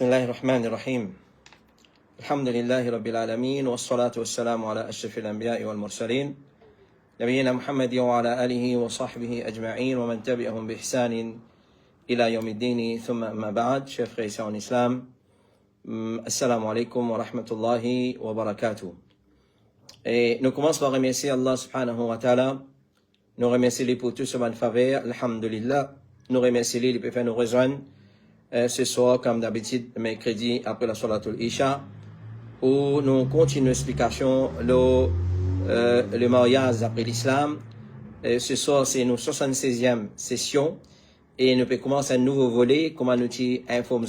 بسم الله الرحمن الرحيم الحمد لله رب العالمين والصلاة والسلام على أشرف الأنبياء والمرسلين نبينا محمد وعلى آله وصحبه أجمعين ومن تبعهم بإحسان إلى يوم الدين ثم أما بعد chers frères et sœurs en islam assalamu alaikum wa rahmatullahi wa barakatuh. Et nous commençons par remercier Allah subhanahu wa ta'ala, nous remercier lui pour tout ce bonne faveur, alhamdulillah, nous remercier lui pour faire nous rejoindre ce soir, comme d'habitude, mercredi, après la Salatul Isha, où nous continuons l'explication le mariage après l'islam. Ce soir, c'est notre 76e session et nous pouvons commencer un nouveau volet, comme nous informons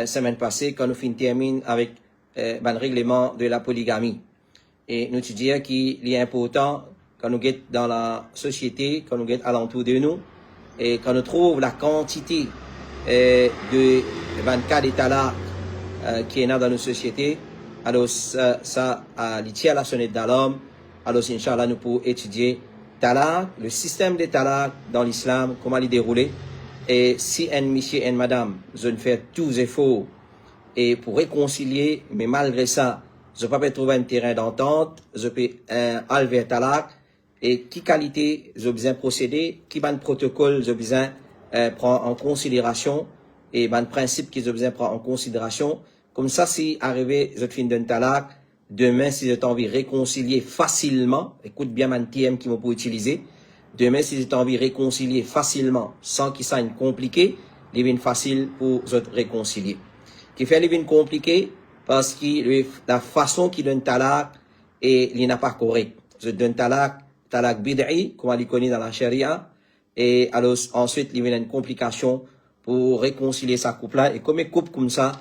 semaine passée, quand nous terminons avec le règlement de la polygamie. Et nous disons qu'il est important, quand nous sommes dans la société, quand nous sommes alentour de nous, et quand nous trouvons la quantité de 24 états là qui est là dans nos sociétés, alors ça tire la sonnette d'alarme. Alors Inch'Allah, nous pouvons étudier talaq, le système de talaq dans l'islam, comment il dérouler. Et si un monsieur et une madame, je ne fais tous les efforts et pour réconcilier, mais malgré ça, je peux pas trouver un terrain d'entente, je peux enlever talaq, et qui qualité je besoin procéder, qui ban protocole je besoin prend en considération et ben principe qu'ils ont besoin prendre en considération. Comme ça, si arrivé, je finis d'un talaq, demain, si j'ai envie de réconcilier facilement, écoute bien mon TM qui m'a pour utiliser, demain, si j'ai envie de réconcilier facilement, sans qu'il soit compliqué, il est facile pour je réconcilier. Qui fait il compliqué parce que la façon qu'il donne talaq et il n'est pas correct. Je donne talaq bid'i, comme on le connaît dans la charia. Et alors, ensuite, il y a une complication pour réconcilier sa couple-là. Et comme un couple comme ça,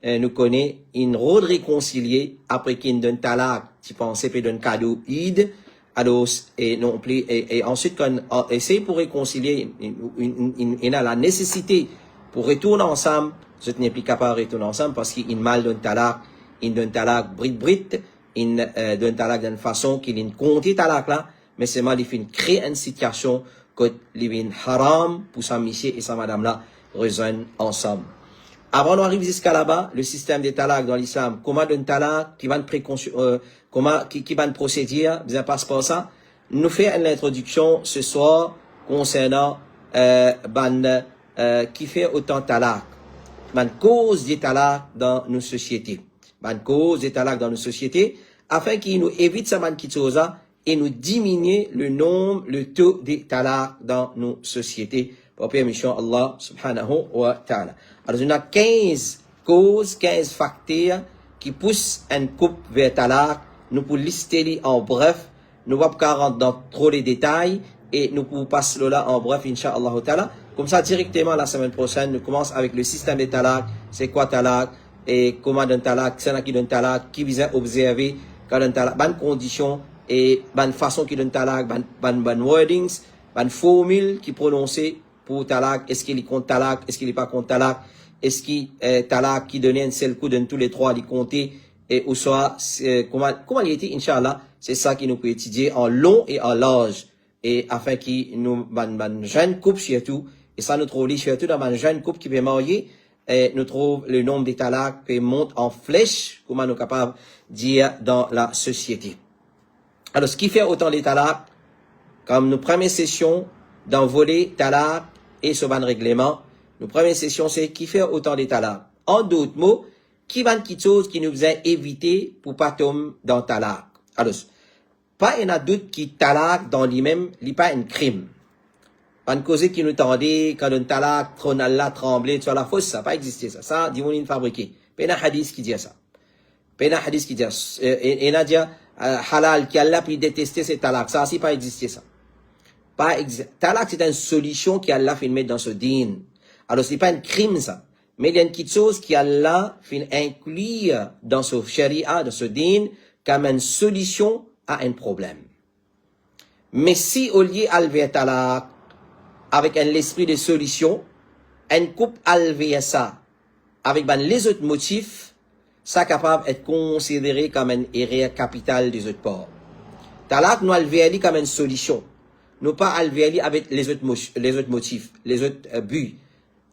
nous connaît, il rôde réconcilier après qu'il donne talaq, tu penses, puis donne cadeau, id, alors, et non plus, et ensuite, quand on essaie pour réconcilier, il a la nécessité pour retourner ensemble, je n'ai plus capable de retourner ensemble parce qu'il mal donne talaq, il donne talaq brit, il donne talaq d'une façon qu'il ne compte talaq là, mais c'est mal, il fait créer une situation que l'ibn haram pour sa monsieur et sa madame là rejoignent ensemble. Avant d'arriver jusqu'à là-bas, le système de talaq dans l'islam, comment donne talaq, qui va qui va procéder, bien passe par ça. Nous fait une introduction ce soir concernant qui fait autant talaq, cause des talaq dans nos sociétés, cause des talaq dans nos sociétés, afin qu'il nous évite ça qui chose et nous diminuer le taux de talaq dans nos sociétés. Pour permission Allah subhanahu wa ta'ala. Alors, il y a 15 causes, 15 facteurs qui poussent un couple vers talaq. Nous pouvons lister en bref. Nous ne pouvons pas rentrer dans trop les détails et nous pouvons passer là en bref, incha'Allah ta'ala. Comme ça, directement, la semaine prochaine, nous commençons avec le système de talaq. C'est quoi talaq? Et comment donne talaq? C'est qui donne talaq? Qui vient observer? Quand donne talaq? Bonne condition et bonne façon qui donne talaq, bonne wordings, bonne formule qui prononcée pour talaq. Est-ce qu'il compte talaq? Est-ce qu'il n'est pas compte talaq? Est-ce qu'il talaq qui donnait un seul coup dans tous les trois, il comptait? Et ou soit, comment il était, Inch'Allah, c'est ça qui nous peut étudier en long et en large. Et afin qu'il nous, jeune couple surtout, et ça nous trouve surtout dans une jeune couple qui peut marier, et nous trouve le nombre de talaq qui monte en flèche, comment nous capables de dire dans la société. Alors, ce qui fait autant les talaq, comme nos premières sessions, dans volet talaq et ce ban règlement, nos premières sessions, c'est qui fait autant de talaq. En d'autres mots, qui va quelque chose qui nous a évité pour pas tomber dans talaq. Alors, pas un doute qui talaq dans lui-même, il n'est pas un crime. Pas une cause qui nous tendait, quand un talaq, trône Allah, tremblé, tu vois la fausse, ça n'a pas existé, ça. Ça, dis-moi, fabriqué. Pas un hadith qui dit ça. Pas un hadith qui dit ça. Et n'a dit, halal, qui Allah puis détester c'est talaq. Ça, c'est pas existé, ça. Talaq, c'est une solution qu'Allah fait mettre dans ce din. Alors, c'est pas un crime, ça. Mais il y a une petite chose qu'Allah fait inclure dans ce sharia, dans ce din, comme une solution à un problème. Mais si, au lieu d'enlever talaq, avec l'esprit de solution, un couple enlever ça, avec les autres motifs, ça est capable d'être considéré comme une erreur capitale des autres ports. Talaq, nous enlever comme une solution. Nous pas enlever avec les autres motifs, les autres buts.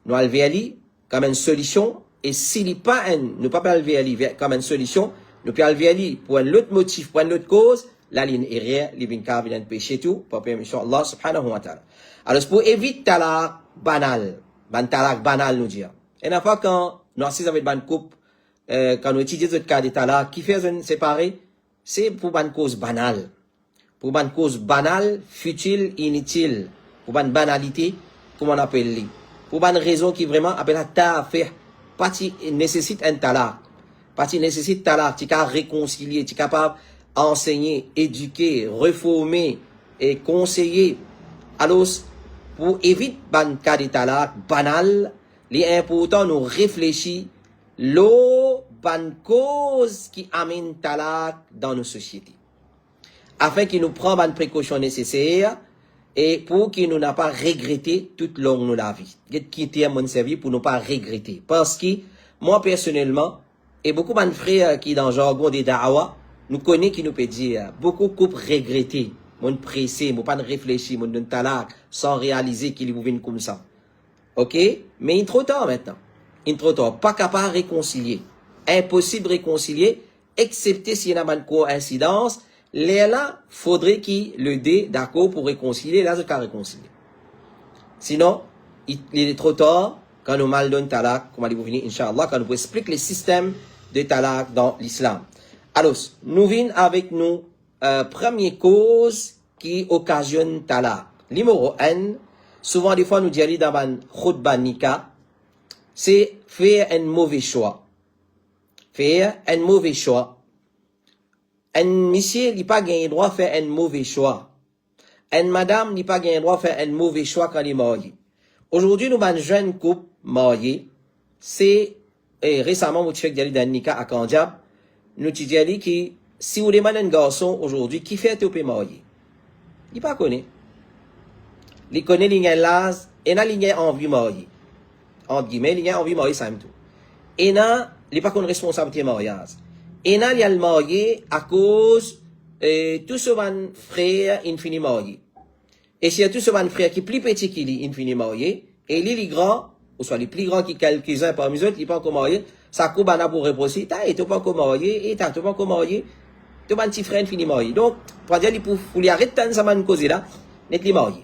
Nous enlever comme une solution et s'il n'est pas nous pas lever comme une solution, nous pouvons lever pour un autre motif, pour une autre cause, la ligne est rien, les vins viennent péché tout, pour permission Allah subhanahu wa ta'ala. Alors, pour éviter talak banal, talak banal nous dire. Et une fois quand nous assistons avec une couple, quand nous étudions le cas de talak, qui fait un séparé, c'est pour une cause banale. Pour une cause banale, futile, inutile. Pour une banalité, comme on appelle les. Pour une raison qui vraiment appelle à ta faire, partie nécessite un talak. Partie nécessite talak, tu es capable de réconcilier, tu es capable d'enseigner, éduquer, reformer et conseiller. Alors, pour éviter un cas de talak banal, il est important de nous réfléchir l'eau, bonne cause qui amène talak dans nos sociétés. Afin qu'il nous prenne une précaution nécessaire et pour qu'il nous n'a pas regretté toute longue de la vie. Quitter mon service pour ne pas regretter. Parce que, moi personnellement, et beaucoup de frères qui dans le jargon des da'wa, nous connaissons qui nous peut dire, beaucoup de couples regrettés, mon pressé, mon pas de réfléchir, mon donne talak, sans réaliser qu'il vous vient comme ça. Ok? Mais il est trop tard maintenant. Il est trop tard. Pas capable de réconcilier. Impossible de réconcilier, excepté s'il y a une coïncidence. Là, faudrait qu'il le dé d'accord pour réconcilier. Là, je peux réconcilier. Sinon, il est trop tard quand nous mal donne talak, comme allez vous venir, Inch'Allah, quand nous expliquer le système de talak dans l'islam. Alors, nous venons avec nous, première cause qui occasionne talak. Numéro 1, souvent des fois nous disons dans un khutbah nikah, c'est faire un mauvais choix. Faire un mauvais choix. Un monsieur n'a pas gagné droit de faire un mauvais choix. Une madame n'a pas gagné droit de faire un mauvais choix quand il est marié. Aujourd'hui, nous avons un jeune couple marié. C'est, récemment, nous avons dans un nikah à Kandiab. Nous avons dit que si vous demandez un garçon aujourd'hui, qui fait un marié? Il ne connaît pas. Il connaît l'ingénieur et il a envie de marier. Entre guillemets, il a envie de marier, ça tout. Et il n'a pas de responsabilité de mariage. Et il a le marié à cause tout ce frère infini marié. Et s'il y a tout ce frère qui est plus petit qu'il est infini marié, et il est grand, ou soit les plus grands qui quelques-uns parmi eux, il n'est pas encore marié, ça coupe à pour reposer, il n'est pas encore marié, et t'as pas encore marié, tu as un petit frère infini marié. Donc, pour dire, pour lui arrêter de ça, cause là, n'est pas marié.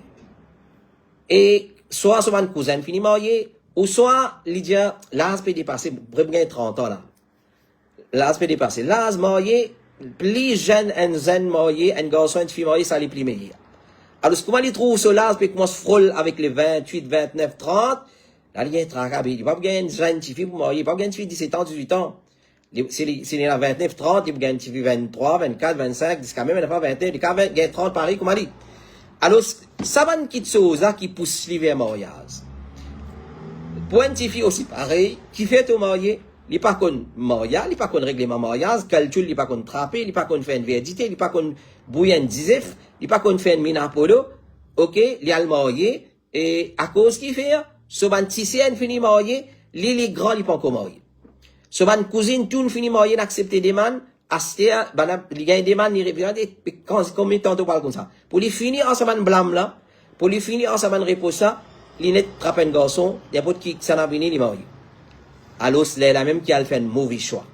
Et soit son cousin fini marié, ou soit, il dit, l'âge peut dépasser, vraiment 30 ans là. L'âge peut dépasser. L'âge marié, plus jeune, un jeune marié, un garçon, une fille mariée, ça les plus meilleur. Alors, comment il trouve ce l'âge, puis commence à frôler avec les 28, 29, 30, là, il y a un tracabé. Il va pas gagner une jeune fille pour marier, il va pas gagner une fille de 17 ans, 18 ans. S'il est à 29, 30, il va gagner une fille 23, 24, 25, jusqu'à même, il n'a pas 21, il va gagner 30 pareil, comment il dit. Alors, ça va une petite chose là qui pousse les vers mariage. Pour une petite fille aussi pareil, qui fait au marié, il n'est pas qu'on mariage, il n'est pas qu'on règlement mariage, calcul, il n'est pas qu'on trapper, il n'est pas qu'on fait une verdité, il n'est pas qu'on bouille un dizef, il n'est pas qu'on fait une minapolo, ok, il y a le marié, et à cause qu'il fait, ce ban tissé un fini marié, il est grand, il n'est pas encore marié. Ce ban cousine, tout fini marié, n'accepte des man, acheter, il y a des man, il représente, combien de temps tu parles comme ça? Pour lui finir en ce man blâme là, pour lui finir en ce man repos ça, il net trappe un garçon, il y a pas de qui s'en a venu, il marié. Alors, c'est la même qui a fait un mauvais choix.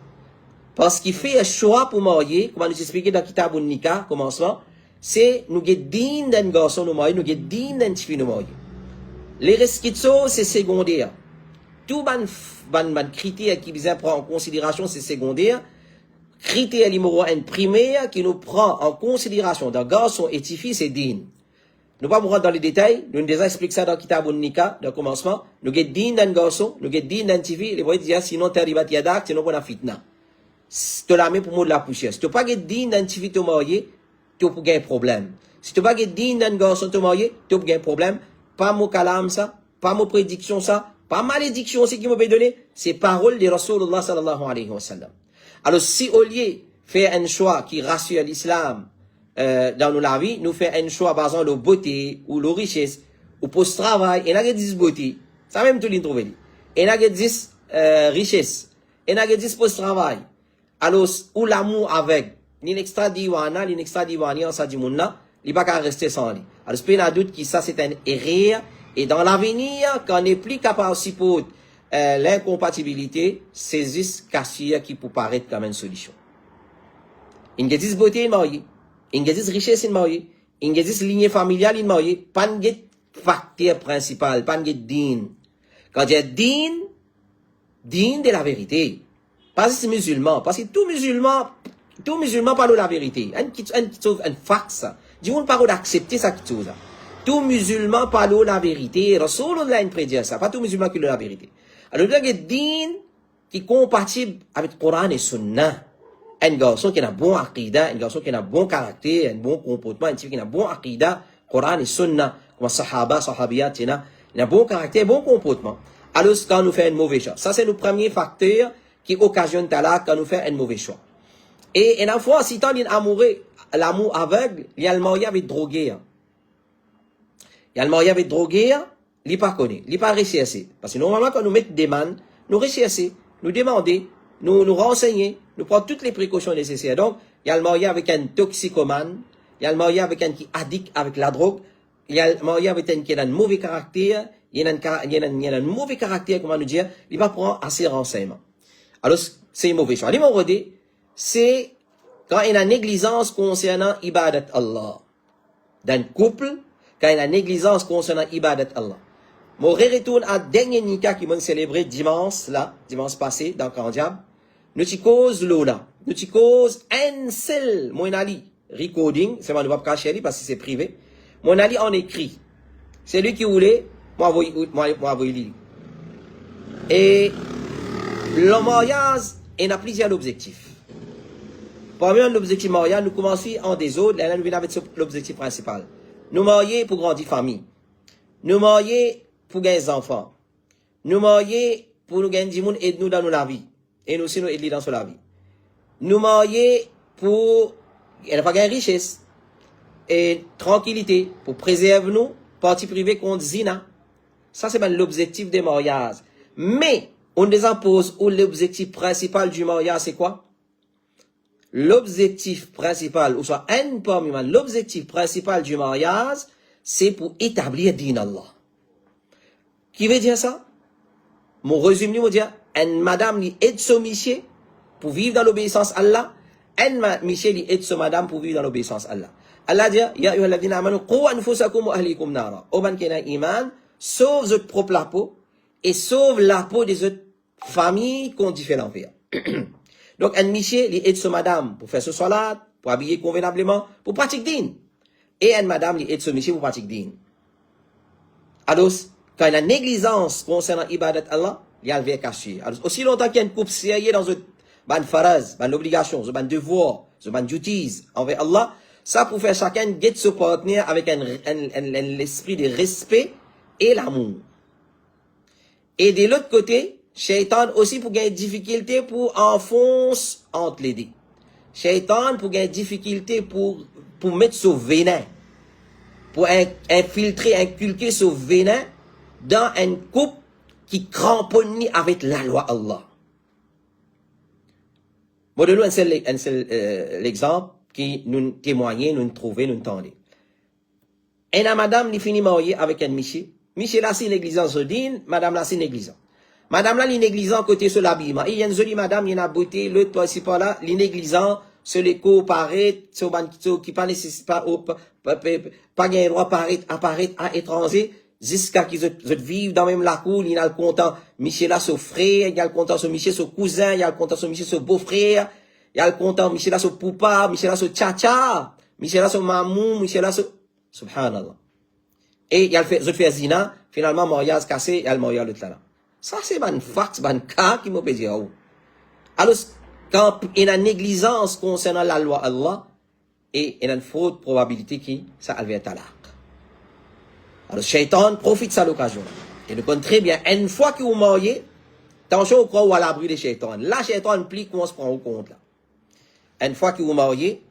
Parce qu'il fait un choix pour marier, comme nous expliqué dans Kitab Nika, commencement, c'est, nous get digne d'un garçon nous marier, nous get digne d'un fille nous marier. Les resquitsos, c'est secondaire. Tout ban critère qui vient prendre en considération, c'est secondaire. Critère numéro 1 primaire qui nous prend en considération d'un garçon et fille, c'est digne. Nous ne pouvons pas rentrer dans les détails, nous déjà expliqué ça dans Kitab Nika, dans le commencement. Nous get digne d'un garçon, nous get digne d'un fille, les voyez dire, sinon t'es ribat yadak, sinon on a fitna. Si tu la mets pour moi de la poussière. Si tu n'as pas digne d'un fille te marier, tu peux gagner un problème. Si tu n'as pas digne d'un garçon te marier, tu peux gagner un problème. Pas mon calam ça, pas mon prédiction ça, pas malédiction aussi qui m'a donné, c'est parole de Rasulullah sallallahu alayhi wa sallam. Alors si au lieu faire un choix qui rassure l'islam dans la vie, nous fait un choix basant la beauté ou la richesse ou post travail, et n'a que 10 beauté, ça même tout l'introuveli. Et n'a que 10 richesse, et n'a que 10 post travail. Alors ou l'amour avec l'extra diwana, l'extra diwani en sa dimouna, il va pas rester sans lui. Alors, c'est pas un doute que ça, c'est un erreur. Et dans l'avenir, quand on n'est plus capable aussi pour, l'incompatibilité saisissent Kassia qui peut paraître comme une solution. Il y a des beautés mariées, il y a des richesses mariées, il y a des lignées familiales mariées, pas de facteur principal, pas de din. Quand il y a din de la vérité. Pas si musulman, parce que tout musulman parle de la vérité. Un fact ça. Dis-moi pas d'accepter ça qui chose. Tout musulman parle de la vérité. Rasulullah a prédit ça. Pas tout musulman qui parle de la vérité. Alors, il y a des din qui est compatible avec le Coran et Sunna. Un garçon qui a un bon aqida, un garçon qui a un bon caractère, un bon comportement, un type qui a un bon aqida, Coran et Sunna, comme sahaba, sahabiyat, il a un bon caractère, bon comportement. Alors, quand nous faisons un mauvais choix. Ça, c'est le premier facteur qui occasionne talak quand nous faisons un mauvais choix. Et une fois, si tant il l'amour aveugle, il y a le mariage avec drogué. Il y a le mariage avec drogué, il n'est pas connu, il n'est pas recherché. Parce que normalement, quand nous mettons des demandes, nous recherchons, nous demandons, nous renseignons, nous prenons toutes les précautions nécessaires. Donc, il y a le mariage avec un toxicomane, il y a le mariage avec un qui est addict avec la drogue, il y a le mariage avec un qui a un mauvais caractère, il y a un mauvais caractère, comment nous dire, il va prendre assez renseignements. Alors, c'est un mauvais choix. Numéro 2, c'est quand il y a une négligence concernant ibadat Allah. Dans le couple, quand il y a une négligence concernant ibadat Allah. Mon retourne à dernier nikah qui m'a célébré dimanche passé, dans Kandiab. Nous t'y cause l'ola. Nous t'y cause un seul, mon ali, recording, c'est moi, ne va pas cacher parce que c'est privé. Mon ali en écrit. C'est lui qui voulait, moi, lire. Et, le mariage, il a plusieurs objectifs. Parmi l'objectif mariage, nous commençons en des autres, là, nous venons avec l'objectif principal. Nous marier pour grandir famille. Nous marier pour gagner des enfants. Nous marier pour nous gagner du monde et nous dans la vie. Et nous aussi nous aider dans la vie. Nous marier pour, elle n'a pas gagner richesse. Et tranquillité, pour préserver nous, partie privée contre zina. Ça, c'est l'objectif des mariages. Mais, on les impose où l'objectif principal du mariage, c'est quoi? L'objectif principal, ou soit un parmi l'objectif principal du mariage, c'est pour établir din Allah. Qui veut dire ça? Mon résumé me dit, une madame li aide son monsieur pour vivre dans l'obéissance à Allah, un monsieur li aide son madame pour vivre dans l'obéissance à Allah. Allah dit, ya ayyuhalladhina amanu, qu anfusakum wa ahlikum nara. Oban kena iman, sauve votre propre peau, et sauve la peau des autres familles qu'on diffère l'enfer. Donc, un monsieur, il aide son madame pour faire ce salat, pour habiller convenablement, pour pratiquer din. Et un madame, il aide son monsieur pour pratiquer din. Alors, quand il y a une négligence concernant ibadat Allah, il y a le verre caché. Alors, aussi longtemps qu'il y a une coupe sérieuse dans une faraz, une obligation, une devoir, une duties envers Allah, ça pour faire chacun get ce partenaire avec l'esprit de respect et l'amour. Et de l'autre côté, Shaitan aussi pour gagner difficulté pour enfoncer entre les deux. Shaitan pour gagner difficulté pour mettre ce venin, pour infiltrer, inculquer ce venin dans un couple qui cramponne avec la loi Allah. Moi, de nous, un seul exemple qui nous témoigne, nous trouver, nous entendre. Et la madame, il finit mariée avec un monsieur. Monsieur là, c'est négligence au din, madame là, c'est négligence. Madame là, l'inéglisant côté sur l'habillement. Il y a une jolie madame, il y a une beauté, l'autre, toi, c'est pas là, l'inéglisant, sur les co-paraître, sur qui pas nécessite pas, pas gain droit apparaître à étranger, jusqu'à qu'ils vivent dans même la cour, il y a le content, Michel là, son frère, il y a le content, son Michel, son cousin, il y a le content, son Michel, son beau-frère, il y a le content, Michel là, son poupa, Michel là, son tcha-tcha, Michel là, son mamou, Michel là, son, subhanallah. Et il y a le fait zina, finalement, mariage cassé, il y a le mariage l'autre là. Ça, c'est un fact, un cas qui m'a dit. Alors, quand il y a une négligence concernant la loi Allah, et il y a une faute probabilité qui, ça alvient talaq. Alors, Shaitan profite de cette occasion. Et nous connaissons très bien, une fois que vous mariez, attention au croix ou à l'abri des Shaitan. Là, Shaitan implique qu'on se prend au compte, là. Une fois que vous mariez,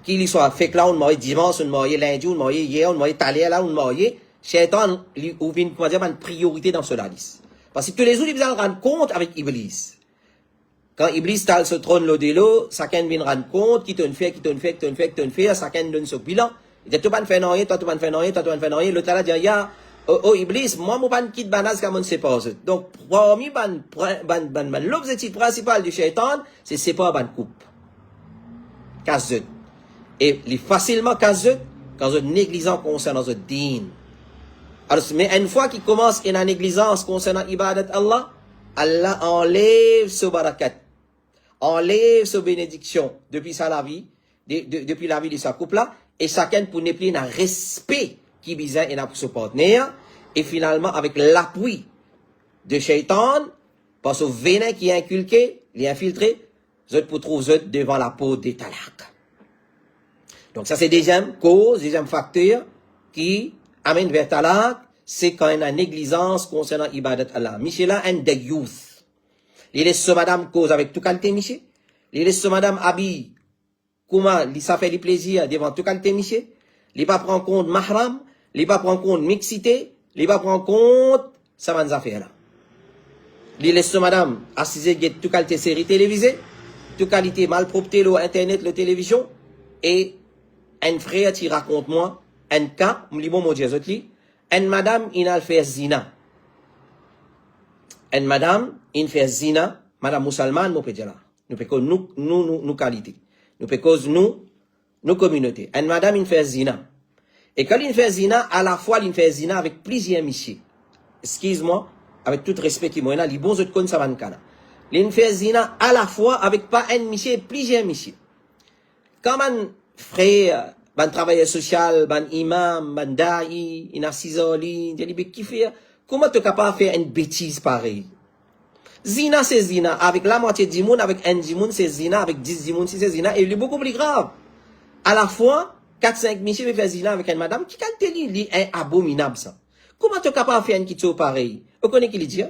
qu'il soit fait que là, on marie dimanche, on marie lundi, on marie hier, on marie talé, là, on marie, Shaitan, il ouvre une priorité dans cela liste. Parce que tous les jours, il vient rendre compte avec Iblis. Quand Iblis tal se trône l'eau de l'eau, chacun vient rendre compte, qui te fait, chacun donne ce bilan. Il dit, tu vas ne faire rien, toi, tu vas ne faire rien, toi, tu vas ne faire rien. L'autre là dit, oh Iblis, moi, mon ban quitte banaz comme on ne sait pas. Donc, parmi l'objectif principal du shaitan, c'est séparer ban coupe. Casse. Et les facilement casse quand on négligence concernant le din. Alors, mais une fois qu'il commence une négligence concernant ibadat Allah, Allah enlève ce barakat, enlève ce bénédiction depuis sa vie, depuis la vie de sa couple là, et chacun pour ne plus un respect qui bizarre et pour son partenaire, et finalement avec l'appui de shaitan, parce au venin qui est inculqué, qui est infiltré, vous pour trouver devant la peau des talak. Donc ça c'est deuxième cause, deuxième facteur qui amène vers talak, c'est quand il y a une négligence concernant ibadat Allah. Michel a un des youth. Il laisse ce madame cause avec tout qualité Michel. Il laisse ce madame habille comment ça fait du plaisir devant tout qualité Michel. Il pas prendre compte mahram, il pas prendre compte mixité, il pas prendre compte ça va nous affaire là. Il laisse ce madame assise tout qualité série télévisée, tout qualité malpropreté le internet, le télévision et un frère qui raconte moi un cas, me dit bon mon Dieu une madame il a fait zina. Une madame il fait zina, madame musulmane nous peut dire là. Nous peut nous qualité. Nous peut cause nous communauté. Une madame il fait zina. Et quand il fait zina, à la fois il fait zina avec plusieurs messieurs. Excuse-moi, avec tout respect qui moi là, les bons autres connaissent ça van kana. Il fait zina à la fois avec pas un monsieur, plusieurs messieurs. Quand un frère ban travailleur social, ban imam, ban da'i, in assisoli, il dit qui fait comment tu es capable de faire une bêtise pareille? Zina c'est zina avec la moitié du monde, avec un du monde c'est zina, avec 10 du monde c'est zina et il est beaucoup plus grave. À la fois 4-5 messieurs faire zina avec une madame qui quand il est abominable ça. Comment tu es capable de faire une kitso pareille? Vous connaissez qui lui dit?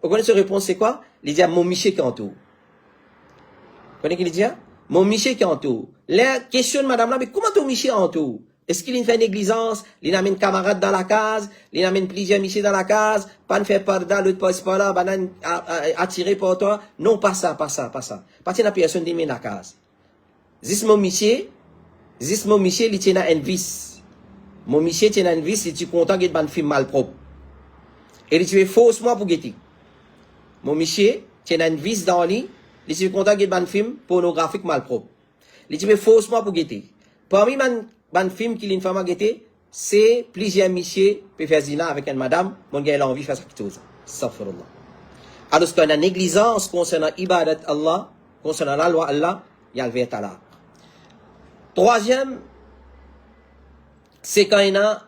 Vous connaissez sa réponse c'est quoi? Il dit mon monsieur qui entoure. Vous connaissez qui lui dit? Mon monsieur qui entoure. La question de madame là, mais comment ton monsieur entoure? Est-ce qu'il fait négligence? Il amène camarade dans la case, il amène plusieurs monsieur dans la case, pas ne faire parda, l'autre passe par là, banane attiré par toi. Non, pas ça, pas ça, pas ça. Parce que la personne dit, mais la case. Zis mon monsieur, il tient un vice. Mon monsieur tient un vice, il est content qu'il ait un film mal propre. Et il dit, fausse-moi pour guetter. Mon monsieur tient un vice dans lui, il est content qu'il ait un film pornographique mal propre. Il dit, fausse-moi pour guetter. Parmi les films qu'il y a une femme à guetter, c'est plusieurs messieurs qui faire zina avec une madame, mon gars a envie de faire ça qui chose. Astaghfirullah. Alors, qu'il y a une négligence concernant ibadat Allah, concernant la loi Allah, il y a le vertalak. Troisième, c'est quand il y a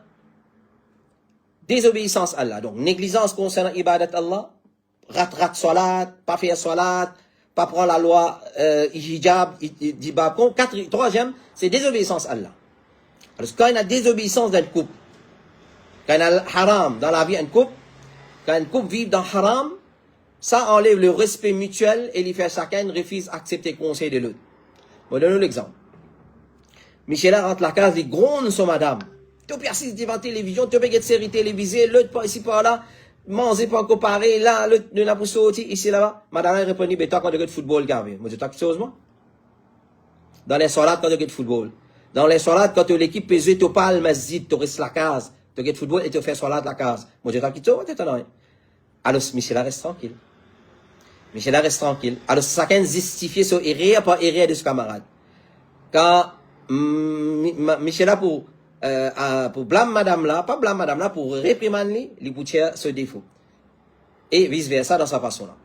désobéissance à Allah. Donc, négligence concernant ibadat Allah, rat salat, pas faire salat, pas prendre la loi hijab, dibab. Troisième, c'est désobéissance à Allah. Alors, quand il y a désobéissance dans le couple, quand il y a haram dans la vie d'un couple, quand un couple vit dans haram, ça enlève le respect mutuel et il fait chacun refuse d'accepter le conseil de l'autre. Je vais donner l'exemple. Michel rentre la case, il gronde son madame. Tu persistes devant la télévision, tu peux une série télévisée, l'autre par ici par là, manger pas encore pareil, là, l'autre ne l'a pas sorti, ici là-bas. Madame a répondu, mais toi quand tu regardes football, Gabriel. Moi, je t'as quelque chose, moi? Dans les soirées, quand tu regardes football. Dans les soirées, quand l'équipe pesée, tu parles, mais zid, tu restes la case. Tu regardes football et tu fais soirée la case. Moi, je t'as quelque chose, tu t'en as. Alors, Michel reste tranquille. Michel reste tranquille. Alors, chacun justifie son erreur par erreur de ce camarade. Quand Michel a pour blâmer madame là, pas blâmer madame là, pour réprimander les boutières ce défaut. Et vice versa dans sa façon là.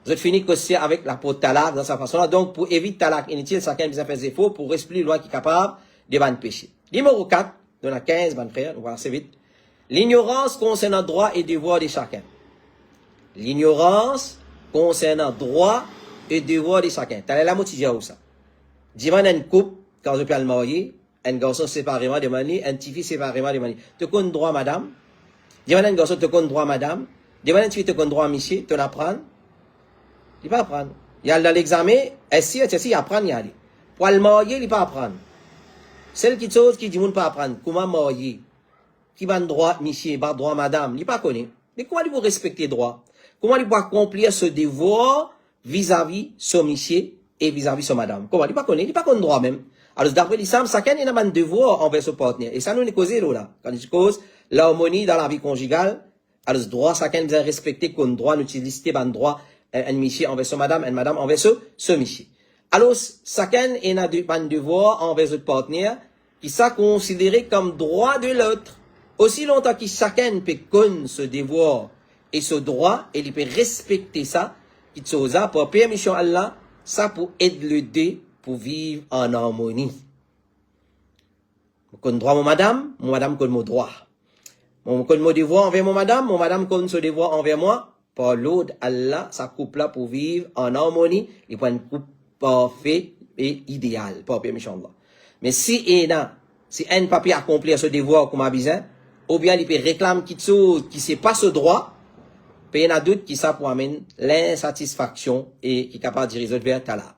Vous êtes fini aussi avec la peau de talak dans sa façon là. Donc, pour éviter talak inutile, chacun vient faire des défauts pour rester plus loin qui est capable de ban péché. Numéro 4, dans la 15, ban frère, on va assez vite. L'ignorance concernant droit et devoir de chacun. L'ignorance concernant droit et devoir de chacun. T'as la moitié où ça? Dis-moi un couple, quand je peux le marier, un garçon séparément de mani, un petit fils séparément de mani. Tu connais droit, madame? Dis-moi un garçon, tu connais droit, madame? Dis-moi un petit fils, tu connais droit, monsieur? Tu l'apprends? Il va apprendre. Il y a dans l'examen, ici, il apprend, il y a. Pour le marier, il va apprendre. Celle qui chose qui dit, on ne pas apprendre. Comment marier? Qui va droit, monsieur, va droit, madame? Il ne pas connaît. Mais comment il va respecter droit? Comment il va accomplir ce devoir vis-à-vis son monsieur et vis-à-vis son madame? Comment il ne pas connaît? Il ne pas connaît droit même. Alors, d'après l'islam, chacun a un devoir envers son partenaire. Et ça, nous, est causé là. Quand il cause, l'harmonie dans la vie conjugale, alors, droit, chacun doit respecter qu'on droit, n'utiliser ban droit, un monsieur envers son madame, une madame envers ce monsieur. Alors, chacun a un devoir envers votre partenaire, qui soit considéré comme droit de l'autre. Aussi longtemps que chacun peut connaître ce devoir et ce droit, et il peut respecter ça, il chose pour permission Allah, ça pour aider le deux pour vivre en harmonie. Mon droit, mon madame connaît mon droit. Mon connaît mon devoir envers mon madame connaît ce devoir envers moi. Par l'autre, Allah, ça couple là pour vivre en harmonie, et pour une couple parfait et idéal, par permission Allah. Mais si un papier accomplir ce devoir comme a besoin, ou bien il peut réclamer quelque chose qui c'est pas ce droit, puis il y en a d'autres qui ça pour amener l'insatisfaction et qui est capable de résoudre vers talaq.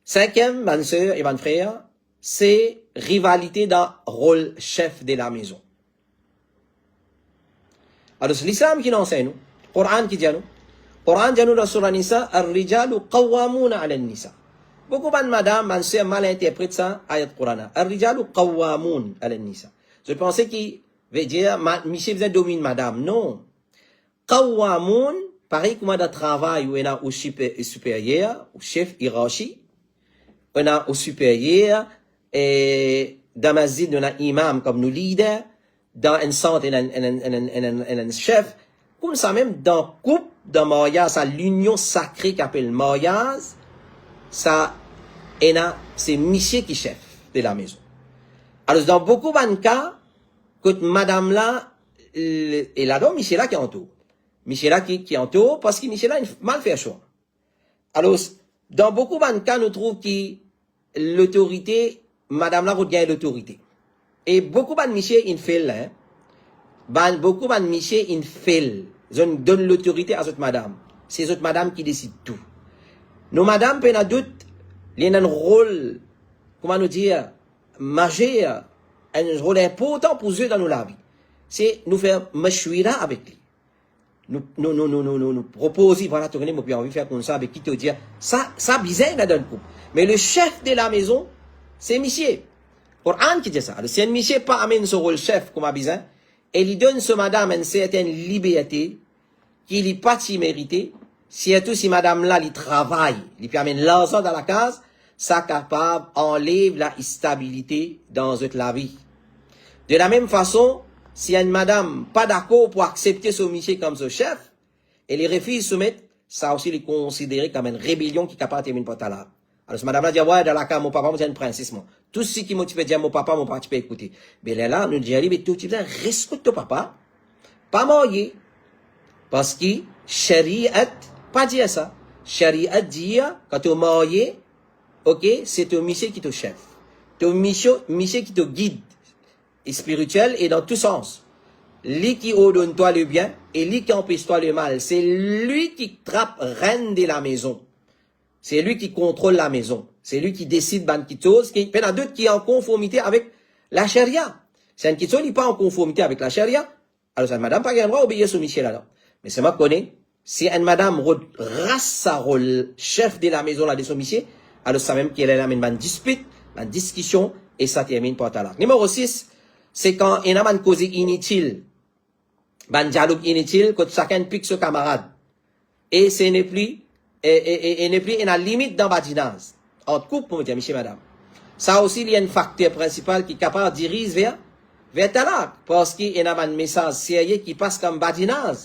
Cinquième, ma soeur et mon frère, c'est rivalité dans le rôle chef de la maison. Alors c'est l'islam qui nous enseigne, le Coran qui dit nous. Le Coran dit nous dans Surah Nisa, Ar-rijalu qawwamuna 'ala an-nisa. Beaucoup de madame, ma soeur mal interprète ça, ayat Coran. Ar-rijalu qawwamun 'ala an-nisa. Je pensais qu'il veut dire, monsieur vous domine madame. Non. Qawwamun, pareil comme dans le travail où on a au supérieur, au chef hiérarchie, on a au supérieur, et dans ma zid, on a imam comme nous leaders, dans un centre, un chef, comme ça même dans couple, dans mariage, ça l'union sacrée qu'appelle mariage, ça, c'est monsieur qui chef de la maison. Alors, dans beaucoup de cas, quand madame là, et là-dedans, monsieur là qui entoure. Monsieur là qui entoure, parce que monsieur là, il mal fait choix. Alors, dans beaucoup de cas, nous trouvons que l'autorité, madame là, regagne l'autorité. Et beaucoup de monsieur, ils font là, beaucoup de monsieur, ils font. Ils donnent l'autorité à cette madame. C'est cette madame qui décide tout. Nos madames, peuvent doute, ils ont un rôle, comment nous dire, majeur, un rôle important pour eux dans nos vie. C'est nous faire machouira avec lui. Nous proposer, voilà, tu connais, moi, puis envie de faire comme ça avec qui te dire, ça bizarre là dans le couple. Mais le chef de la maison, c'est monsieur. Coran qui dit ça. Alors, si un monsieur pas amène ce rôle chef comme a besoin, et il donne ce madame une certaine liberté, qu'il n'est pas si mérité, surtout si madame là, il travaille, il peut amener l'argent dans la case, ça capable enlève la stabilité dans la vie. De la même façon, si une madame pas d'accord pour accepter ce monsieur comme ce chef, et les refuse soumettre, ça aussi les considérer comme une rébellion qui est capable de terminer par talaq. Alors, ce madame-là dit, ouais, dans la case, mon papa, moi, j'ai une princesse, moi. Tout ce qui motive dire, mon papa, tu peux écouter. Mais là, nous disons, mais tout, tu dois respecter ton papa, pas marier. Parce que, shariat, pas dire ça. Shariat dit, quand tu es marié, ok, c'est ton monsieur qui te chef. Ton monsieur qui te guide, et spirituel, et dans tout sens. Lui qui ordonne toi le bien, et lui qui empêche toi le mal. C'est lui qui trappe reine de la maison. C'est lui qui contrôle la maison. C'est lui qui décide ban chose. Il y en a d'autres qui est en conformité avec la charia. Si un kitso n'est pas en conformité avec la charia, alors cette madame pas le droit d'obéir ce monsieur là. Mais c'est moi qui connais. Si une madame race sa rôle chef de la maison là de son monsieur, alors ça même qu'elle amène une dispute, une discussion, et ça termine par talaq. Numéro 6, c'est quand il y a une cause inutile, un dialogue inutile, quand chacun pique son camarade. Et ce n'est plus, et n'est plus une limite dans badinage. Entre couple, pour me dire, monsieur, madame. Ça aussi, il y a un facteur principal qui est capable de diriger vers talaq. Parce qu'il y a un message sérieux qui passe comme badinage.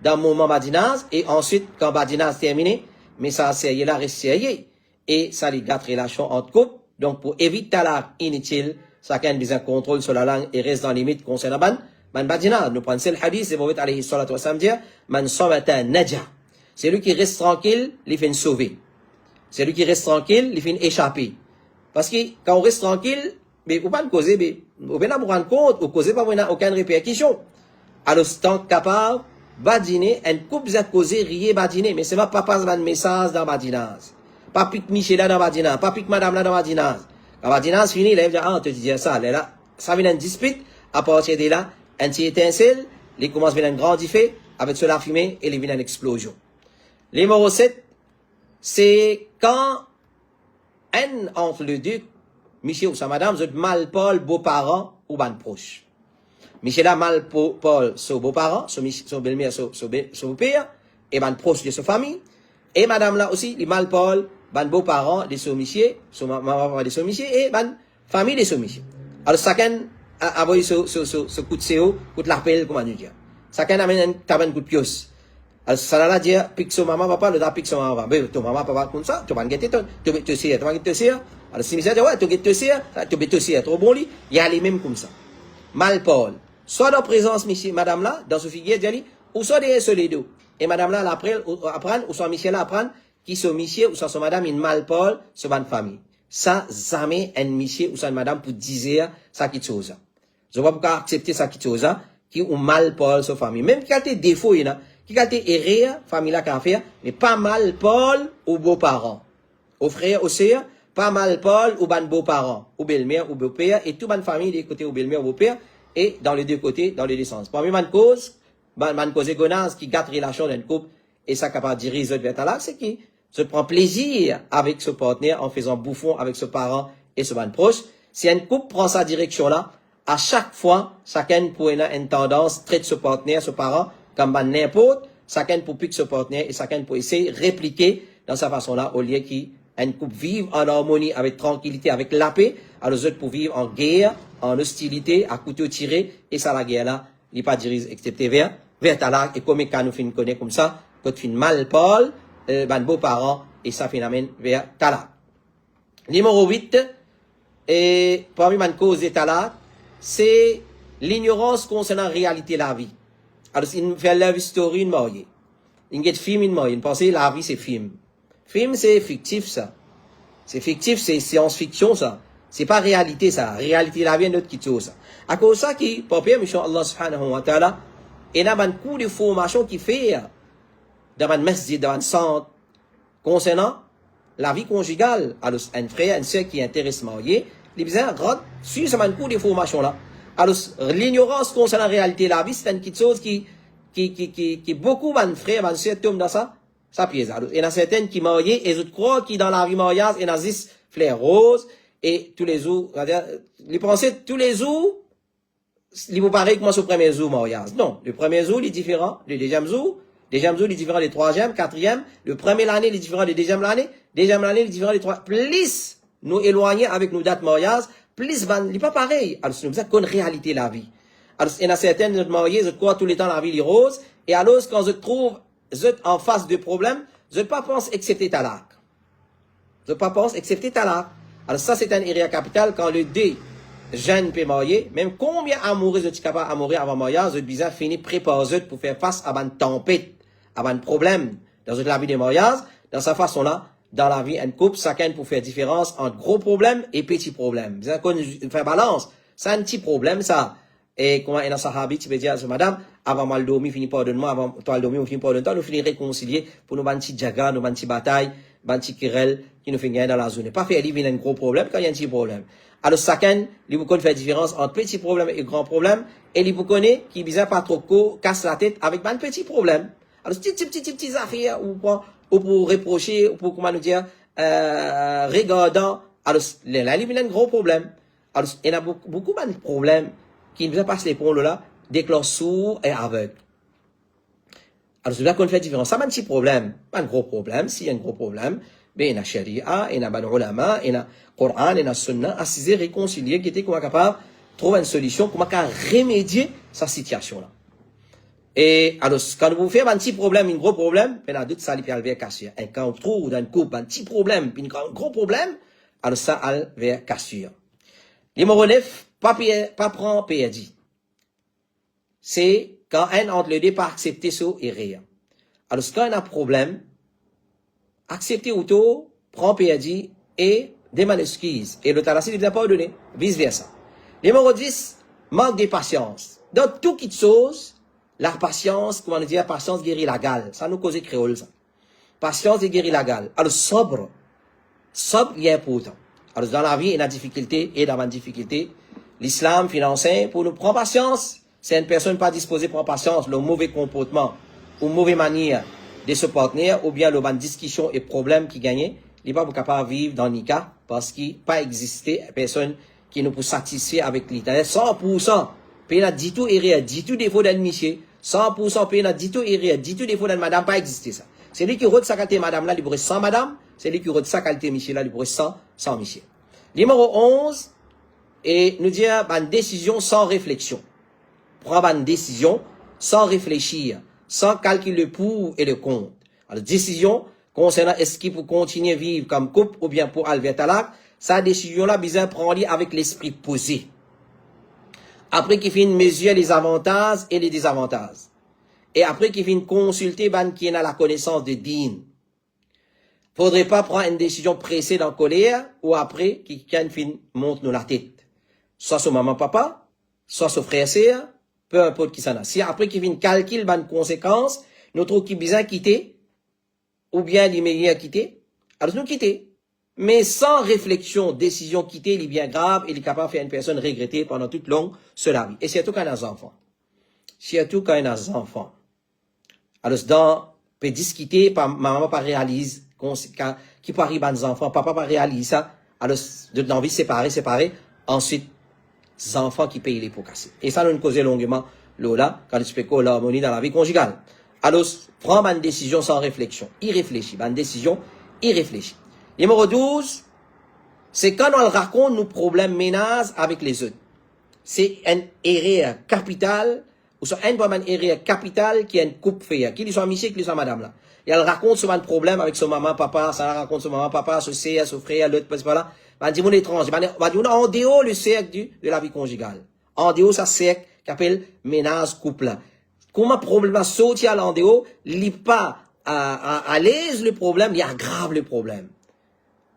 Dans le moment badinage, et ensuite, quand badinage terminé, message sérieux là reste sérieux. Et ça les gâte relation entre couple. Donc, pour éviter talaq inutile, chacun a un contrôle sur la langue et reste dans la limite concernant man badinage. Nous prenons le hadith, c'est pour vous alayhi salatu wa sallam dire, man samata naja. C'est lui qui reste tranquille, il fait une sauver. C'est lui qui reste tranquille, il fait une échapper. Parce que quand on reste tranquille, mais vous pas causer, mais vous venez vous rendre compte, vous causez pas aucune répercussion. Alors, c'est capable, badiner, un couple vous a causé, rier, badiner, mais c'est pas passe un message dans badinage. Pas pique Michel là dans badinage, pas pique madame là dans badinage. Quand badinage fini, il va te dire ça, là, ça vient une dispute, à partir de là, un petit étincelle, il commence à venir un grand fait, avec cela fumée, et il vient une explosion. Numéro 7, c'est quand un entre les deux, monsieur ou sa madame, vous êtes mal Paul, beaux-parents ou ban proche. Michel a mal Paul, son beau-parent, son belle-mère, son beau-père, et ban proche de sa famille. Et madame là aussi, il mal Paul, ban beau-parent de son monsieur, son maman de son monsieur, et ban famille de son monsieur. Alors, chacun a envoyé ce coup de CO, coup de l'appel, comment nous dire. Chacun amène un coup de pios. Alors, ça là dire, pique son maman, papa, le da pique son maman. Mais ton maman, papa, comme ça, tu vas guetter ton, tu vas te serrer, tu vas te serrer. Alors, si monsieur dit, ouais, tu vas te serrer, tu vas te serrer, trop bon lit, il y a les mêmes comme ça. Mal Paul. Soit dans présence, monsieur, madame là, dans ce figure, ou soit derrière ce les deux. Et madame là, apprendre, ou soit Michel là, apprendre, qui sont monsieur, ou soit son madame, une mal Paul, sur une famille. Ça, jamais un monsieur, ou soit une madame, pour dire, ça qui chose. Je vois pourquoi accepter ça qui chose, qui ou mal Paul, sur famille. Même qui a des défauts, il y a, qui a des erreurs, famille là, qu'à faire, mais pas mal Paul, ou beaux-parents. Aux frères, aux sœurs, pas mal Paul, ou ban beaux-parents, ou belle-mère, ou beau-père, et tout ban famille, des côtés, ou belle-mère, ou beau-père, et dans les deux côtés, dans les deux sens. Parmi man cause égonasse qui gâte relation d'un couple, et ça capable de diriger vers là, c'est qui se prend plaisir avec ce partenaire en faisant bouffon avec ce parent et ce ban proche. Si un couple prend sa direction là, à chaque fois, chacun pour une tendance, traite ce partenaire, ce parent, comme ban n'importe, chacun pour piquer ce partenaire et chacun pour essayer de répliquer dans sa façon là, au lieu qu'un couple vive en harmonie, avec tranquillité, avec la paix, alors les autres pour vivre en guerre, en hostilité, à couteau tiré, et ça la guerre là, il n'est pas dirigé excepté vers talak, et comme quand nous finissons connaître comme ça, quand tu mal Paul, ban beaux-parents, et ça phénomène vers talak. Numéro 8, et parmi les causes de talak, c'est l'ignorance concernant la réalité de la vie. Alors, il fait la story, une mariée. Il y a des films, une mariée. Il pense que la vie, c'est film. Film, c'est fictif, ça. C'est fictif, c'est science-fiction, ça. C'est pas réalité, ça. Réalité de la vie, notre qui ça. À cause de ça, qui, pour bien, monsieur Allah subhanahu wa ta'ala, il y a un coup de formation qui fait, dans un masjid, dans un centre, concernant la vie conjugale. Alors, un frère, une sœur qui intéresse marié, il besoin de suivre un coup de formation là. Alors, l'ignorance concernant la réalité de la vie, c'est une petite chose qui beaucoup de frères, de sœurs tombent dans ça pièce. Alors, il y en a certaines qui mariées, et je crois qu'ils dans la vie mariage, il y en a 10 fleurs roses, et tous les jours, les pensées tous les jours, il vous paraît que moi, ce premier jour mariage. Non, le premier jour, il est différent, le deuxième jour, il est différent du troisième, quatrième, le premier l'année, il est différent du deuxième l'année, il est différent du troisième. Plus nous éloigner avec nos dates mariage, plus, il n'est pas pareil. Alors, c'est comme ça qu'on réalité la vie. Alors, il y en a certaines, notre mariés, je crois tout le temps la vie est rose, et alors, quand je trouve, en face de problème, je ne pas pense accepter talak. Je ne pas pense accepter talak. Alors, ça, c'est un erreur capital quand le dé, jeune peut marier, même combien amoureux je suis capable d'amoureux avant mariage, je bizarre fini préparer pour faire face à une tempête, à un problème dans la vie de mariage, dans sa façon là, dans la vie, un couple, chacun pour faire différence entre gros problèmes et petits problèmes. Vous avez faire balance. C'est un petit problème, ça. Et comment un sahabi, tu peux dire, madame, avant mal dormi, fini pardonne-moi, avant toi dormi, on finit pardonne-toi, nous finissons réconcilier pour nous banti jaga, nous banti bataille, banti querelle, qui nous fait gagner dans la zone. Pas faire éliminer un gros problème quand il y a un petit problème. Alors, chacun, il vous connaît faire différence entre petits problèmes et grands problèmes, et il vous connaît qui, bizarre, pas trop casse la tête avec un petit problème. Alors, petits affaires, ou pour reprocher, ou pour, comment nous dire, regardant, alors, là, il y a un gros problème. Alors, il y a beaucoup de problèmes qui ne passent les ponts là, déclenchent sourds et aveugles. Alors, c'est là qu'on fait différence. Ça, c'est un petit problème. Pas un gros problème. S'il y a un gros problème, ben, il y a Sharia, il y a ban ulama, il y a Coran, il y a Sunna, assiser, réconcilier, qui était capable de trouver une solution, comment remédier sa situation là. Et, alors, quand vous faites un petit problème, un gros problème, ben, là, d'autres, ça, il peut vers cassure. Et quand on trouve dans une couple un petit problème, puis un gros problème, alors ça, il vers cassure. Numéro 9, pas prendre perdu. C'est quand un entre le départ accepter ça et rire. Alors, quand on a un problème, accepter auto, prend perdu et demande excuse. Et le talassé ne doit pas donner. Vice versa. Numéro 10, manque de patience. Dans toute chose, la patience, comment on dit, la patience guérit la gale. Ça nous cause créole, ça. Patience guérit la gale. Alors, sobre, il est important. Alors, dans la vie, il y a des difficultés et dans la difficulté, l'islam financier, pour nous prendre patience, c'est une personne pas disposée pour prendre patience, le mauvais comportement ou mauvaise manière de se partenaire, ou bien le ban discussion et problème qui gagnent, il n'est pas capable de vivre dans le cas parce qu'il n'a pas existé personne qui nous peut satisfaire avec l'État. 100% pays n'a dit tout et rien, dit tout défaut d'un monsieur, 100% pays n'a dit tout et rien, dit tout défaut d'un madame, pas existé ça. C'est lui qui rôde sa qualité madame là, il pourrait sans madame, c'est lui qui rôde sa qualité monsieur là, il pourrait sans monsieur. Numéro 11, et nous dire, une décision sans réflexion. Prendre une décision sans réfléchir, sans calculer le pour et le contre. Alors, décision concernant est-ce qu'il faut continuer à vivre comme couple ou bien pour aller vers talak, sa décision-là, bizarre, prendre avec l'esprit posé. Après qu'il finisse mesurer les avantages et les désavantages. Et après qu'il finisse consulter, qui a la connaissance de din. Faudrait pas prendre une décision pressée dans la colère, ou après, qu'il finisse monte nous la tête. Soit son maman, papa, soit son frère, sœur, peu importe qui s'en a. Si après qu'il finisse calculer, conséquences, notre qui bizarre quitter, ou bien l'immédiat quitter, alors nous quitter. Mais sans réflexion, décision quitter, il est bien grave, il est capable de faire une personne regretter pendant toute longue la vie. Et surtout quand il y a des enfants. Surtout quand il y a des enfants. Alors, dans, peut discuter, maman pas réalise, qui peut arriver à des enfants, papa pas réalise ça. Alors, dans vie séparé. Ensuite, les enfants qui payent les pots cassés. Et ça, nous causons longuement, là, quand il se fait l'harmonie dans la vie conjugale. Alors, prendre une décision sans réflexion. Irréfléchie. Une décision irréfléchie. Numéro 12, c'est quand on raconte nos problèmes ménages avec les autres. C'est une erreur capitale, ou soit une erreur capitale qui est une coupe fait. Qui soit monsieur, qui soit madame là. Et elle raconte souvent un problème avec son maman, papa, ça raconte son maman, papa, son sœur, son frère, l'autre, voilà. On dit mon étrange. On dit en dehors le cercle de la vie conjugale. En dehors, ça cercle qui appelle ménage couple là. Comment problème sortir en dehors, il n'est pas à l'aise le problème, il aggrave le problème.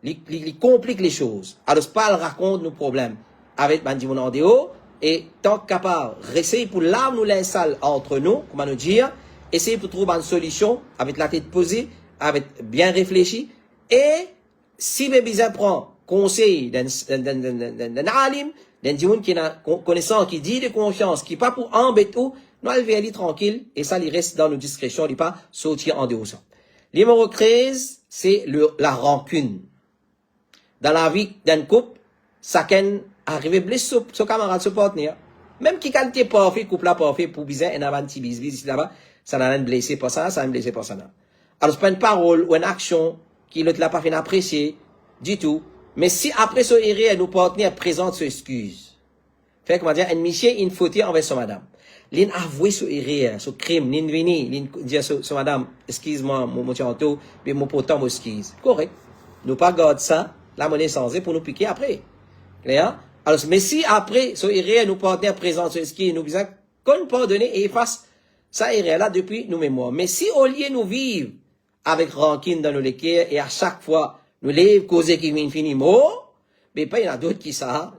Il complique les choses. Alors, pas le raconte nos problèmes avec Bandimon en dehors, et tant capable, essayer pour laver nous les salles entre nous, comment nous dire, essayer pour trouver une solution, avec la tête posée, avec bien réfléchi, et si Bébizan prend conseil d'un alim, d'un dimoun qui a connaissance, qui dit de confiance, qui pas pour embêter ou, nous allons aller tranquille, et ça, il reste dans nos discrétions, il n'est pas sortir en dehors. Numéro 13, c'est la rancune. Dans la vie d'un couple, ça can arriver blessé son camarade, son partenaire. Même qui qualité parfait, couple là parfait, pour bizarre, et un petit bis ici là-bas, ça n'a rien blessé pour ça, ça n'a blessé pour ça. Alors, c'est pas une parole ou une action qui l'autre l'a pas fait apprécier, du tout. Mais si après son erreur, nos partenaires présentent son excuse. Fait comment dire, un monsieur, une faute envers son madame. L'in avoué son erreur, son crime, l'in venu, l'in dire son madame, excuse-moi, mon chanteau, mais mon potent m'excuse. Correct. Nous pas garde ça, la monnaie sans pour nous piquer après. Clair? Alors, mais si après, son erreur, nos partenaires présentent son excuse, nous disons qu'on pardonner et efface ça erreur là depuis nos mémoires. Mais si au lieu nous vivre avec rancune dans nos cœurs et à chaque fois, nous les causer qui viennent finir mort, mais pas il y en a d'autres qui ça,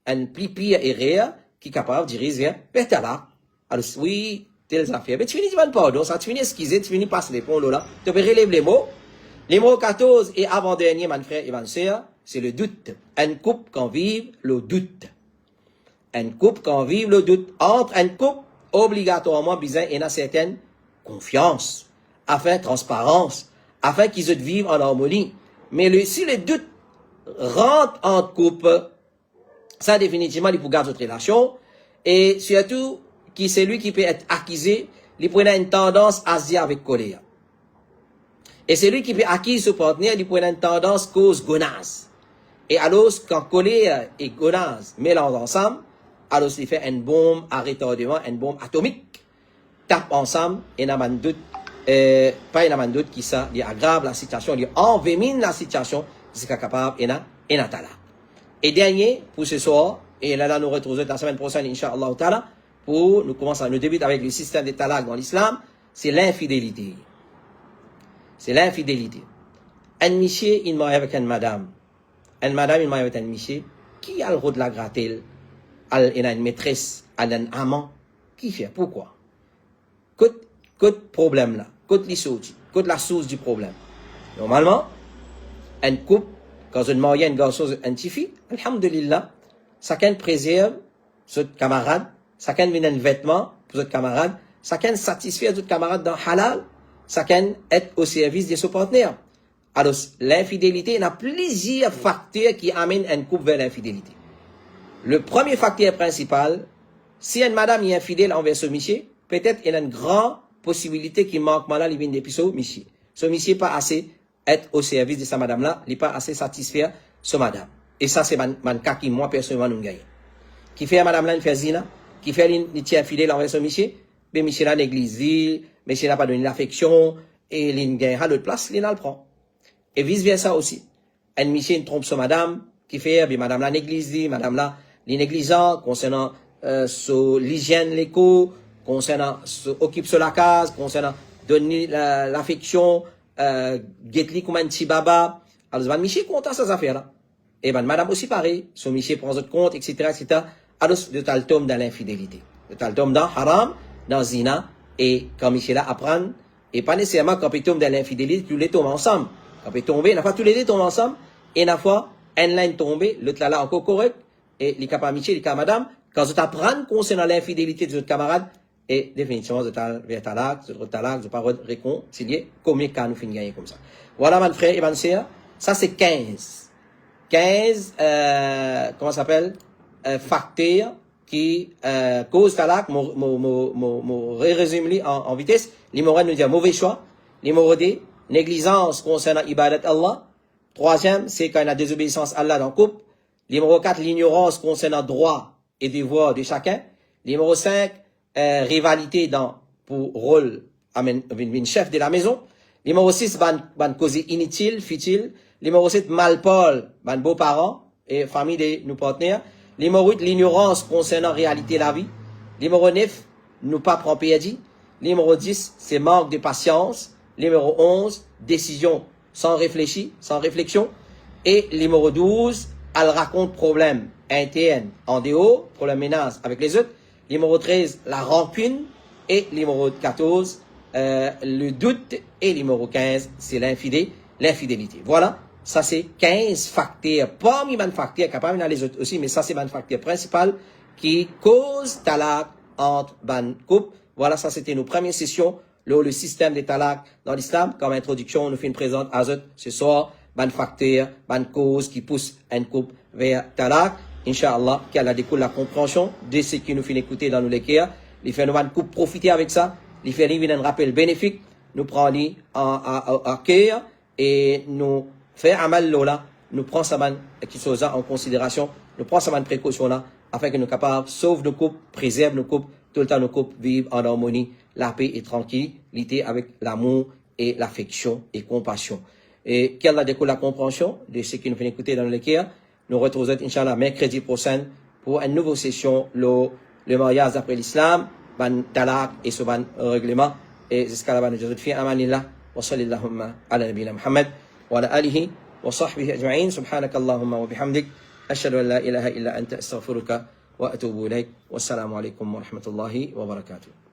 un plus pire erreur, qui est capable de diriger vers là. Alors, oui, telles affaires. Mais tu finis de pardon, ça, tu finis excuser, tu finis passer les ponts là, tu peux relever les mots. Les mots 14 et avant-dernier, mon frère et ma sœur, c'est le doute. Un couple quand vive le doute. Un couple quand vive le doute. Entre un couple, obligatoirement, besoin d'une certaine confiance, afin transparence, afin qu'ils vivent en harmonie. Mais si le doute rentre en couple, ça définitivement, il faut garder votre relation. Et surtout, qui c'est lui qui peut être accusé, il prend une tendance à se dire avec colère. Et c'est lui qui peut acquise ce partenaire, il prend une tendance cause gonase. Et alors, quand colère et gonase mélangent ensemble, alors il fait une bombe à retardement, une bombe atomique, tape ensemble, et il n'y a pas de doute, pas une doute qui ça, il aggrave la situation, il envenime la situation, c'est capable, et là. Et dernier, pour ce soir, et là, nous retrouvons la semaine prochaine, Inch'Allah Ta'ala, pour nous commencer, nous débute avec le système de talaq dans l'islam, c'est l'infidélité. C'est l'infidélité. Un monsieur, il marie avec une madame. Une madame, il marie avec un monsieur. Qui a le droit de la gratter? Il a une maîtresse, il a un amant. Qui fait? Pourquoi? Quel problème là? Quelle la source du problème? Normalement, un couple, quand on marie un garçon et une fille, alhamdulillah, chacun préserve son camarade, chacun met un vêtement pour son camarade, chacun satisfait son camarade dans halal, chacun est au service de son partenaire. Alors, l'infidélité, il y a plusieurs facteurs qui amènent un couple vers l'infidélité. Le premier facteur principal, Si une madame est infidèle envers ce monsieur, peut-être il y a une grande possibilité qu'il manque malade, il vient depuis ce monsieur. Ce monsieur pas assez être au service de sa madame là, il n'est pas assez satisfaire ce madame. Et ça, c'est mon cas qui, moi, personnellement, nous gagne. Qui fait à madame là, une fait zina, qui fait une infidèle envers ce monsieur, mais monsieur là néglige, monsieur n'a pas donné l'affection, et il gagne à l'autre place, il le prend. Et vice versa aussi. Un monsieur trompe sur madame, qui fait, bien, madame là néglige, madame là, les négligents, concernant, l'hygiène, l'écho, concernant, occupe sur la case, concernant, donner l'affection, get-li comme un petit baba. Alors, ben, monsieur content ces affaires-là. Et ben, madame aussi pareil, son monsieur prend votre compte, etc., etc. Alors, de tal tombe dans l'infidélité. De tal tombe dans haram, dans zina, et quand monsieur là apprend, et pas nécessairement quand il tombe dans l'infidélité, tous les tombent ensemble. Quand il tombe, la fois tous les deux tombent ensemble, et la fois, un line tombé, l'autre là encore correct, et les cas pas monsieur, les cas madame, quand vous apprenez concernant l'infidélité de votre camarade, et définitivement, vous êtes vers talak, vous êtes pas réconcilier, combien de cas nous finissons gagner comme ça. Voilà, mon frère et ma sœur, ça c'est 15. 15, comment ça s'appelle, facteurs qui causent talak, résume en vitesse. Numéro 1 nous dit mauvais choix. Numéro 2, négligence concernant ibadat Allah. Troisième, c'est quand il y a désobéissance à Allah dans le couple. Numéro 4, l'ignorance concernant droit et devoir de chacun. Numéro 5, rivalité pour rôle d'un chef de la maison. Numéro 6, ban cause inutile, futile. Numéro 7, malpol, ban beaux-parents et famille de nos partenaires. Numéro 8, l'ignorance concernant réalité de la vie. Numéro 9, nous pas prendre pédi. Numéro 10, c'est manque de patience. Numéro 11, décision sans réfléchir, sans réflexion. Et numéro 12, elle raconte problème interne en dehors, problème menace avec les autres. Numéro 13, la rancune. Et numéro 14, le doute. Et numéro 15, c'est l'infidélité. Voilà, ça c'est 15 facteurs. Parmi les facteurs, capable dans les autres aussi, mais ça c'est le facteur principal qui cause talak entre ban couple. Voilà, ça c'était nos premières sessions. Le système de talak dans l'islam, comme introduction, on nous fait une présente à eux ce soir. Ban facteur, ban cause qui pousse un couple vers talak. Inch'Allah, qu'elle a découle la compréhension de ce qui nous fait écouter dans nos lectures. Les fait nous couple profiter avec ça. Les fait un rappel bénéfique. Nous prenons à cœur et nous faire amal lola. Nous prenons ça en considération. Nous prenons ça précaution là afin que nous capables sauver nos couples, préserve nos couples, tout le temps nos couples vivent en harmonie, la paix et tranquillité avec l'amour et l'affection et compassion. Et qu'elle a découle la compréhension de ce qui nous fait écouter dans le lectures. Nous retrouvons, Inch'Allah, mercredi prochain pour une nouvelle session, le mariage d'après l'islam, ban talak et ce ban règlement. Et jusqu'à la bonne journée, amanillah, wa sallallahu ala nabina Muhammad, wa ala alihi, wa sahbihi ajma'in, subhanakallahumma wa bihamdik, ashhadu an la ilaha illa anta astaghfiruka wa atubu ilayk, wassalamu alaikum wa rahmatullahi wa barakatuh.